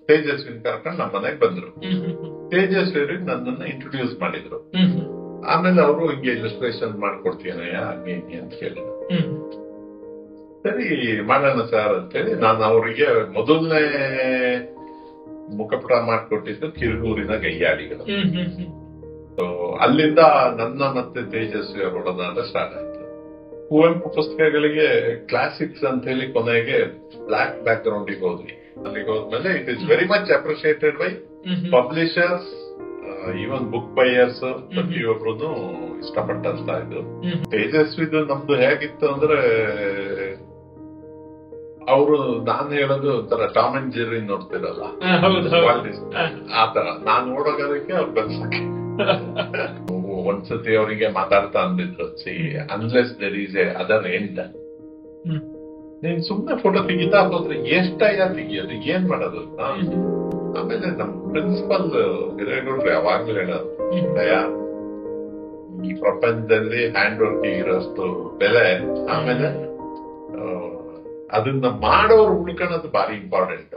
ತೇಜಸ್ವಿನ್ ಕರ್ಕೊಂಡು ನಮ್ಮ ಮನೆಗೆ ಬಂದ್ರು. ತೇಜಸ್ವಿ ಅವ್ರಿಗೆ ನನ್ನನ್ನ ಇಂಟ್ರೊಡ್ಯೂಸ್ ಮಾಡಿದ್ರು. ಆಮೇಲೆ ಅವರು ಹಿಂಗೆ ಇಲ್ಲಸ್ಟ್ರೇಷನ್ ಮಾಡ್ಕೊಡ್ತೀನಯ್ಯ ಹಂಗೆ ಅಂತ ಕೇಳಿದ್ರು. ಸರಿ ಮಾಡೋಣ ಸರ್ ಅಂತೇಳಿ ನಾನು ಅವರಿಗೆ ಮೊದಲನೇ ಮುಖಪುಟ ಮಾಡಿಕೊಟ್ಟಿದ್ದು ಕಿರುಗೂರಿನ ಗಯ್ಯಾಳಿಗಳು. ಅಲ್ಲಿಂದ ನನ್ನ ಮತ್ತೆ ತೇಜಸ್ವಿ ಅವರ ಒಡನಾಟ ಸ್ಟಾರ್ಟ್ ಆಯ್ತು. ಕುವೆಂಪು ಪುಸ್ತಕಗಳಿಗೆ ಕ್ಲಾಸಿಕ್ಸ್ ಅಂತ ಹೇಳಿ ಕೊನೆಗೆ ಬ್ಲಾಕ್ ಬ್ಯಾಕ್ ಗ್ರೌಂಡಿಗೆ ಹೋದ್ವಿ. ಅಲ್ಲಿಗೆ ಹೋದ್ಮೇಲೆ it is very much appreciated by publishers, even book buyers, ಪ್ರತಿಯೊಬ್ರು ಇಷ್ಟಪಟ್ಟಂತ ಇದು. ತೇಜಸ್ವಿದು ನಮ್ದು ಹೇಗಿತ್ತು ಅಂದ್ರೆ, ಅವರು ನಾನು ಹೇಳೋದು ಒಂಥರ ಟಾಮ್ ಅಂಡ್ ಜೆರ್ರಿ ನೋಡ್ತಿರಲ್ಲ, ಆತರ ನಾನ್ ನೋಡೋದಕ್ಕೆ ಅವ್ರು ಬನ್ಸಕ್ಕೆ. ಒಂದ್ಸತಿ ಅವರಿಗೆ ಮಾತಾಡ್ತಾ ಅಂದಿದ್ರು, see unless there is a other end, ನೀನ್ ಸುಮ್ನೆ ಫೋಟೋ ತೆಗಿತಾ ಹೋದ್ರೆ ಎಷ್ಟಯ್ಯ ತೆಗಿಯೋದು, ಏನ್ ಮಾಡೋದು. ಆಮೇಲೆ ನಮ್ ಪ್ರಿನ್ಸಿಪಲ್ ಹಿರೇಗೌಡ್ರು ಯಾವಾಗ್ಲೂ ಹೇಳೋದು, ಈ ಪ್ರಪಂಚದಲ್ಲಿ ಹ್ಯಾಂಡ್ ವರ್ಕ್ ಇರೋಷ್ಟು ಬೆಲೆ, ಆಮೇಲೆ ಅದನ್ನ ಮಾಡೋರು ಉಳ್ಕೊಳ್ಳೋದು ಬಾರಿ ಇಂಪಾರ್ಟೆಂಟ್.